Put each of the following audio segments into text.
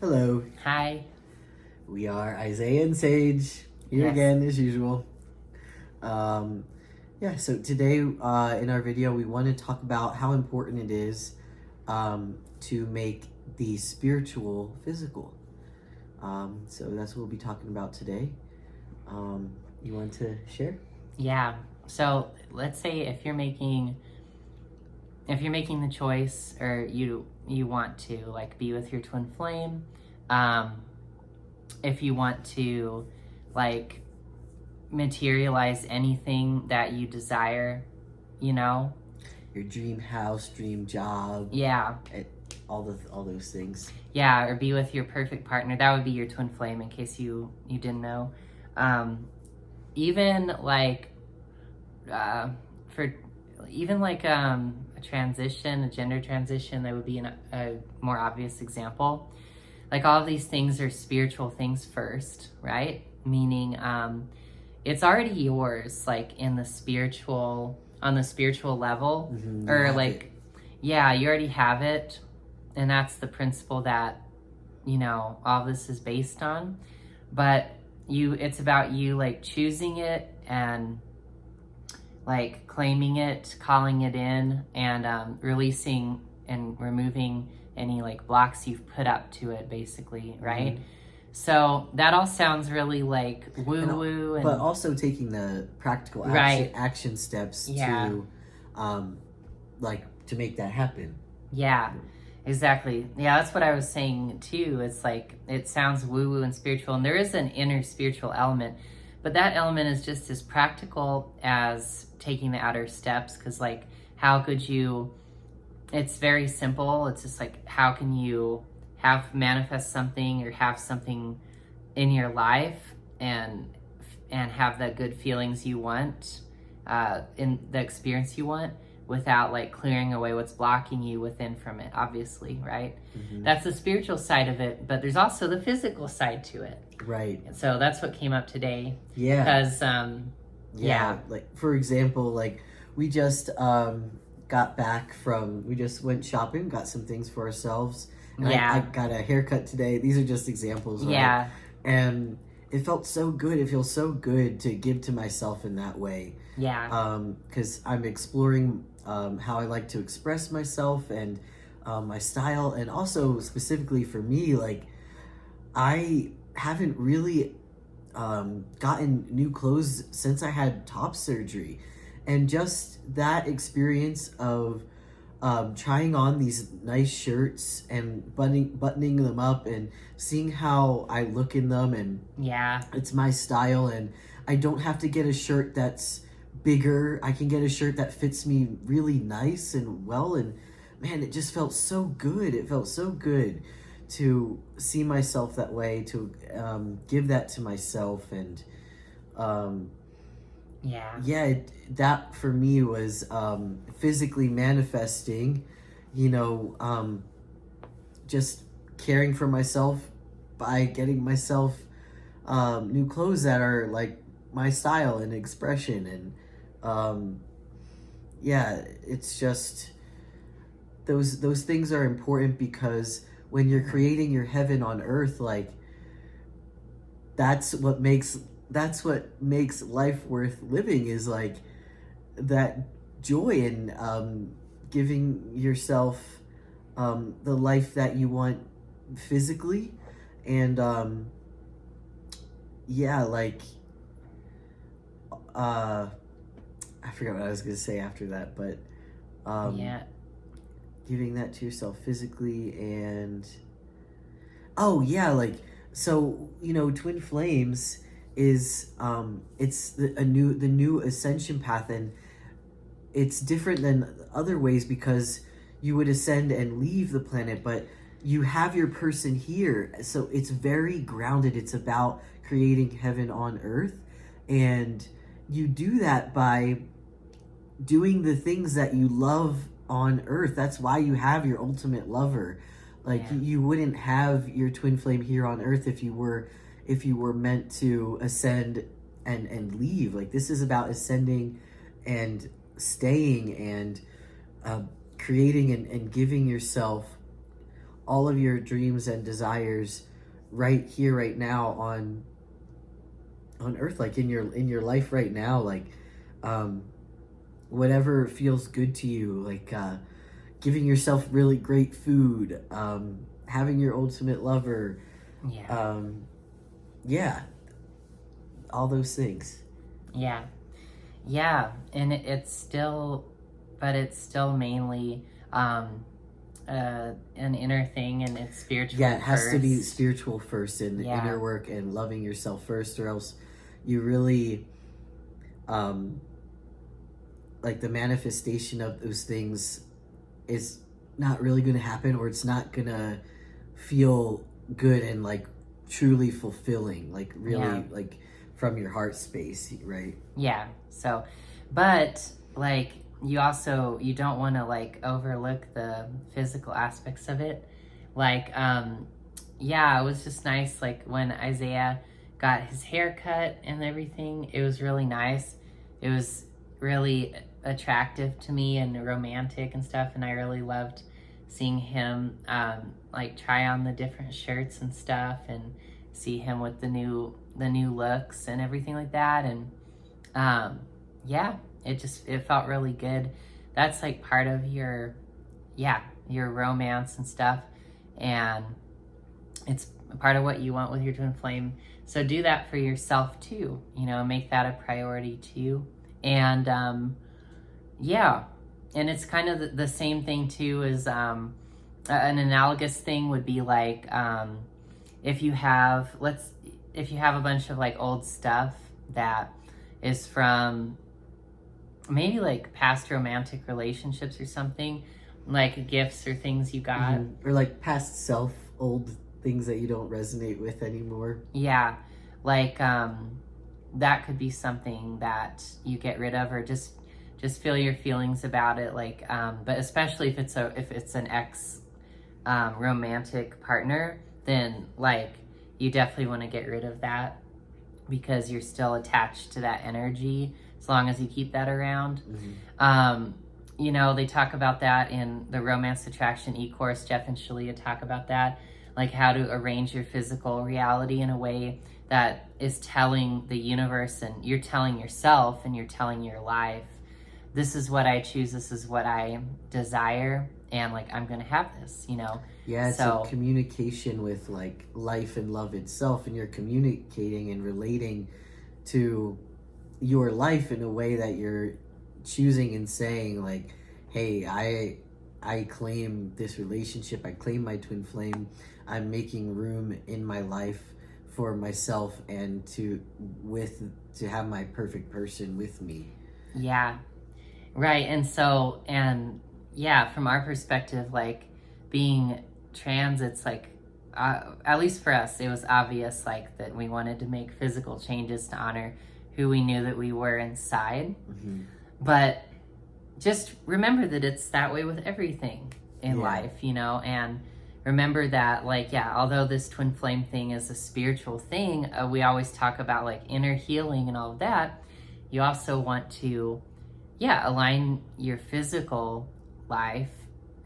Hello, Hi. we are Isaiah and Sage here Yes. again as usual. So today in our video we want to talk about how important it is to make the spiritual physical. So that's what we'll be talking about today. You want to share? Yeah. So let's say if you're making the choice, or you want to like be with your twin flame, if you want to like materialize anything that you desire, Your dream house, dream job, yeah, all those things. yeah, or be with your perfect partner, that would be your twin flame, in case you didn't know. Even like for even like a transition, a gender transition, that would be a more obvious example. Like, all of these things are spiritual things first, right? Meaning it's already yours, like on the spiritual level. Or like, yeah, you already have it, and that's the principle that all this is based on. But it's about you like choosing it and like claiming it, calling it in, and releasing and removing any like blocks you've put up to it, basically, right? So that all sounds really like woo-woo, but also taking the practical action steps to to make that happen. Yeah, exactly. Yeah, that's what I was saying too. It's like, it sounds woo-woo and spiritual, and there is an inner spiritual element, but that element is just as practical as taking the outer steps. Because like, how could you, it's very simple. It's just like, how can you manifest something or have something in your life and have the good feelings you want, in the experience you want, without like clearing away what's blocking you within from it, obviously, right? That's the spiritual side of it, but there's also the physical side to it, right? And so that's what came up today. Because yeah, like for example, like we just got back from, we just went shopping, got some things for ourselves, and I got a haircut today. These are just examples, right? And it felt so good. It feels so good to give to myself in that way. Because I'm exploring how I like to express myself and my style, and also specifically for me, like I haven't really gotten new clothes since I had top surgery, and just that experience of trying on these nice shirts and buttoning them up and seeing how I look in them, and it's my style, and I don't have to get a shirt that's bigger. I can get a shirt that fits me really nice and well, and man, it just felt so good. It felt so good to see myself that way, to give that to myself, and that for me was physically manifesting, just caring for myself by getting myself new clothes that are like my style and expression. And it's just those things are important, because when you're creating your heaven on earth, like that's what makes life worth living, is like that joy in giving yourself the life that you want physically. And I forgot what I was going to say after that, but giving that to yourself physically. And so twin flames is it's the new ascension path, and it's different than other ways, because you would ascend and leave the planet, but you have your person here, so it's very grounded. It's about creating heaven on earth, and you do that by doing the things that you love on earth. That's why you have your ultimate lover. Like, you wouldn't have your twin flame here on earth if you were meant to ascend and leave. Like, this is about ascending and staying and creating and giving yourself all of your dreams and desires right here, right now on earth, like in your life right now, like whatever feels good to you, like giving yourself really great food, having your ultimate lover, Yeah. Yeah, all those things. Yeah. Yeah. And it's still, but it's still mainly an inner thing, and it's spiritual. Yeah, it has first. to be spiritual first, and the inner work and loving yourself first, or else you really like the manifestation of those things is not really going to happen, or it's not going to feel good and like truly fulfilling, like really like from your heart space, right? Yeah. So, but like you also, you don't want to like overlook the physical aspects of it. Like yeah, it was just nice, like when Isaiah got his hair cut and everything, it was really nice. It was really attractive to me and romantic and stuff, and I really loved seeing him like try on the different shirts and stuff, and see him with the new looks and everything like that. And yeah, it felt really good. That's like part of your romance and stuff, and it's part of what you want with your twin flame. So do that for yourself too, you know, make that a priority too. And yeah, and it's kind of the same thing too as an analogous thing would be like if you have a bunch of like old stuff that is from maybe like past romantic relationships or something, like gifts or things you got, or like past self, old things that you don't resonate with anymore. Yeah, like that could be something that you get rid of, or just feel your feelings about it. Like, but especially if it's an ex romantic partner, then like you definitely want to get rid of that, because you're still attached to that energy as long as you keep that around. You know, they talk about that in the Romance Attraction e-course. Jeff and Shalia talk about that, like how to arrange your physical reality in a way that is telling the universe, and you're telling yourself, and you're telling your life, this is what I choose, this is what I desire, and like I'm gonna have this, you know. Yeah, it's a communication with like life and love itself, and you're communicating and relating to your life in a way that you're choosing and saying like, hey, I claim this relationship, I claim my twin flame, I'm making room in my life for myself, and to have my perfect person with me. Yeah, right. And so, and yeah, from our perspective, like being trans, it's like at least for us, it was obvious like that we wanted to make physical changes to honor who we knew that we were inside. But just remember that it's that way with everything in life, you know, and remember that, like, yeah, although this twin flame thing is a spiritual thing, we always talk about like inner healing and all of that. You also want to, align your physical life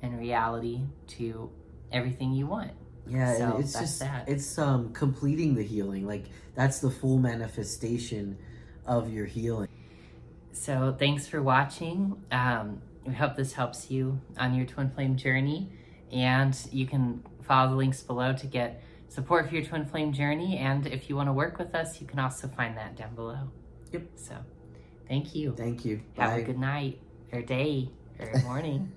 and reality to everything you want. Yeah, so and it's just that. It's completing the healing. Like that's the full manifestation of your healing. So thanks for watching. We hope this helps you on your twin flame journey, and you can follow the links below to get support for your twin flame journey. And if you want to work with us, you can also find that down below. Yep. So thank you. Thank you. Have a good night or day or morning.